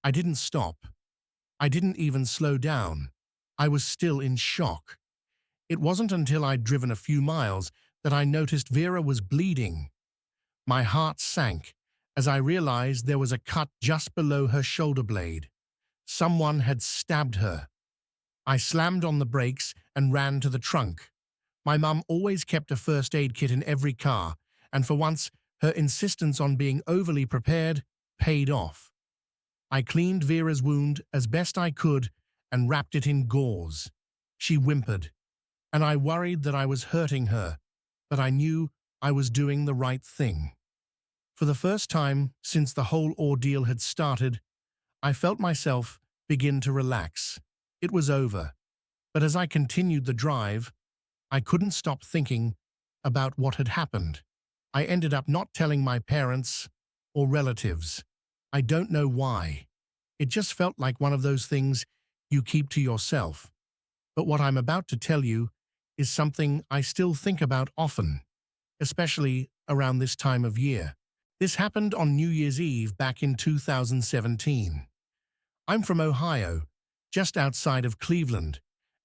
I didn't stop. I didn't even slow down. I was still in shock. It wasn't until I'd driven a few miles that I noticed Vera was bleeding. My heart sank as I realized there was a cut just below her shoulder blade. Someone had stabbed her. I slammed on the brakes and ran to the trunk. My mum always kept a first aid kit in every car, and for once, her insistence on being overly prepared paid off. I cleaned Vera's wound as best I could and wrapped it in gauze. She whimpered, and I worried that I was hurting her, but I knew I was doing the right thing. For the first time since the whole ordeal had started, I felt myself begin to relax. It was over, but as I continued the drive, I couldn't stop thinking about what had happened. I ended up not telling my parents or relatives. I don't know why. It just felt like one of those things you keep to yourself. But what I'm about to tell you is something I still think about often, especially around this time of year. This happened on New Year's Eve back in 2017. I'm from Ohio, just outside of Cleveland,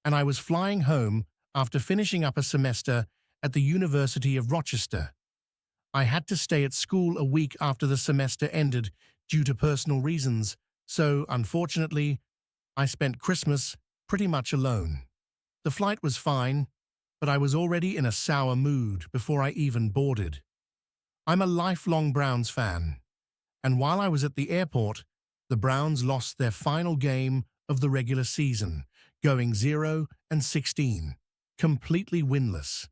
and I was flying home after finishing up a semester at the University of Rochester. I had to stay at school a week after the semester ended due to personal reasons, so unfortunately, I spent Christmas pretty much alone. The flight was fine, but I was already in a sour mood before I even boarded. I'm a lifelong Browns fan, and while I was at the airport, the Browns lost their final game of the regular season, going 0-16, completely winless.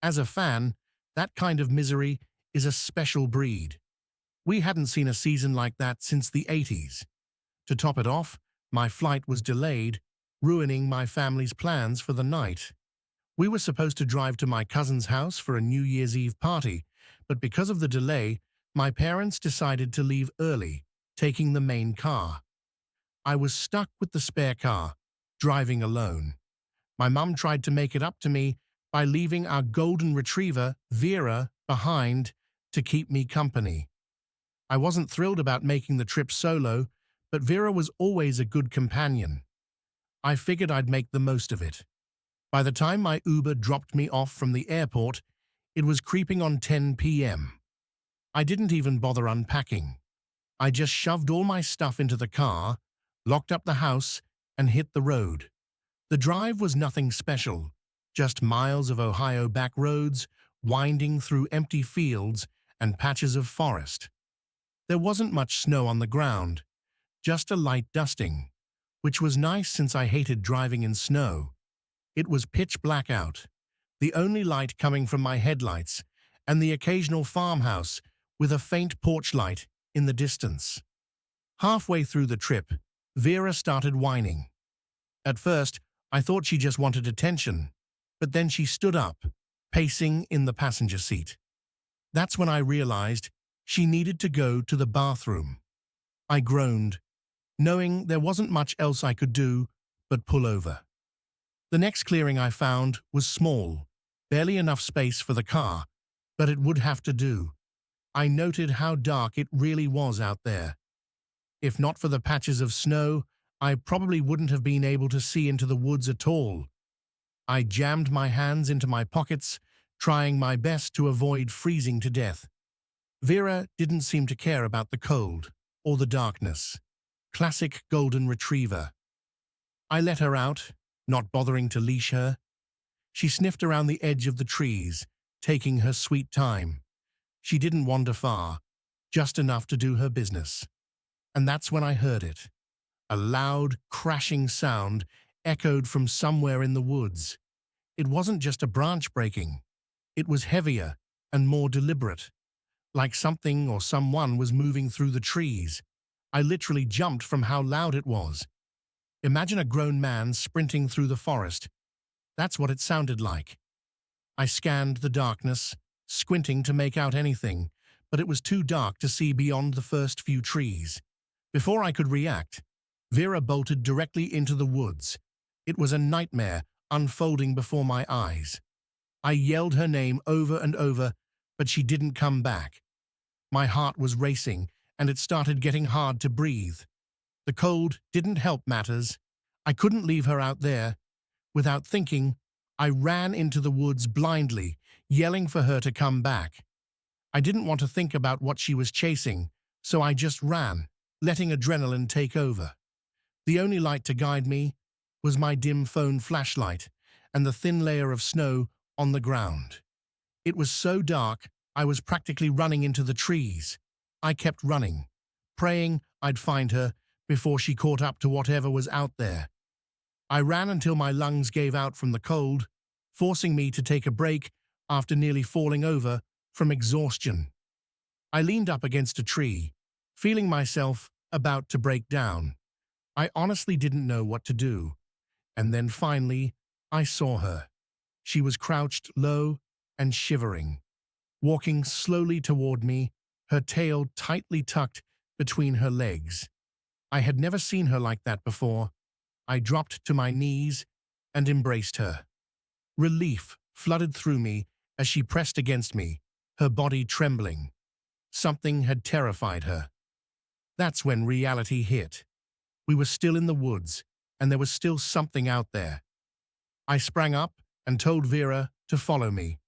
As a fan, that kind of misery is a special breed. We hadn't seen a season like that since the 80s. To top it off, my flight was delayed, ruining my family's plans for the night. We were supposed to drive to my cousin's house for a New Year's Eve party, but because of the delay, my parents decided to leave early, taking the main car. I was stuck with the spare car, driving alone. My mum tried to make it up to me by leaving our golden retriever, Vera, behind to keep me company. I wasn't thrilled about making the trip solo, but Vera was always a good companion. I figured I'd make the most of it. By the time my Uber dropped me off from the airport, it was creeping on 10 p.m. I didn't even bother unpacking. I just shoved all my stuff into the car, locked up the house, and hit the road. The drive was nothing special, just miles of Ohio back roads, winding through empty fields and patches of forest. There wasn't much snow on the ground, just a light dusting, which was nice since I hated driving in snow. It was pitch black out, the only light coming from my headlights, and the occasional farmhouse with a faint porch light in the distance. Halfway through the trip, Vera started whining. At first, I thought she just wanted attention, but then she stood up, pacing in the passenger seat. That's when I realized she needed to go to the bathroom. I groaned, knowing there wasn't much else I could do but pull over. The next clearing I found was small, barely enough space for the car, but it would have to do. I noted how dark it really was out there. If not for the patches of snow, I probably wouldn't have been able to see into the woods at all. I jammed my hands into my pockets, trying my best to avoid freezing to death. Vera didn't seem to care about the cold or the darkness. Classic golden retriever. I let her out, not bothering to leash her. She sniffed around the edge of the trees, taking her sweet time. She didn't wander far, just enough to do her business. And that's when I heard it. A loud, crashing sound echoed from somewhere in the woods. It wasn't just a branch breaking. It was heavier and more deliberate, like something or someone was moving through the trees. I literally jumped from how loud it was. Imagine a grown man sprinting through the forest. That's what it sounded like. I scanned the darkness, squinting to make out anything, but it was too dark to see beyond the first few trees. Before I could react, Vera bolted directly into the woods. It was a nightmare unfolding before my eyes. I yelled her name over and over, but she didn't come back. My heart was racing, and it started getting hard to breathe. The cold didn't help matters. I couldn't leave her out there. Without thinking, I ran into the woods blindly, yelling for her to come back. I didn't want to think about what she was chasing, so I just ran, letting adrenaline take over. The only light to guide me was my dim phone flashlight and the thin layer of snow on the ground. It was so dark, I was practically running into the trees. I kept running, praying I'd find her before she caught up to whatever was out there. I ran until my lungs gave out from the cold, forcing me to take a break after nearly falling over from exhaustion. I leaned up against a tree, feeling myself about to break down. I honestly didn't know what to do. And then finally, I saw her. She was crouched low and shivering, walking slowly toward me, her tail tightly tucked between her legs. I had never seen her like that before. I dropped to my knees and embraced her. Relief flooded through me as she pressed against me, her body trembling. Something had terrified her. That's when reality hit. We were still in the woods, and there was still something out there. I sprang up and told Vera to follow me.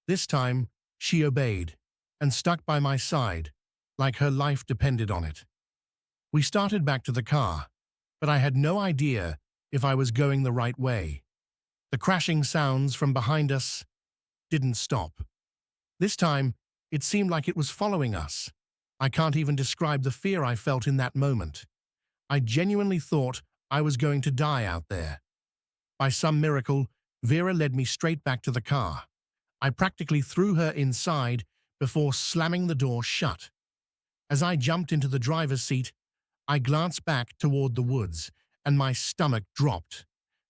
This time, she obeyed and stuck by my side, like her life depended on it. We started back to the car, but I had no idea if I was going the right way. The crashing sounds from behind us didn't stop. This time, it seemed like it was following us. I can't even describe the fear I felt in that moment. I genuinely thought I was going to die out there. By some miracle, Vera led me straight back to the car. I practically threw her inside before slamming the door shut. As I jumped into the driver's seat, I glanced back toward the woods, and my stomach dropped.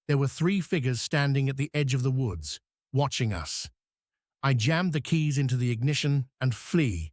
There were 3 figures standing at the edge of the woods, watching us. I jammed the keys into the ignition and flee,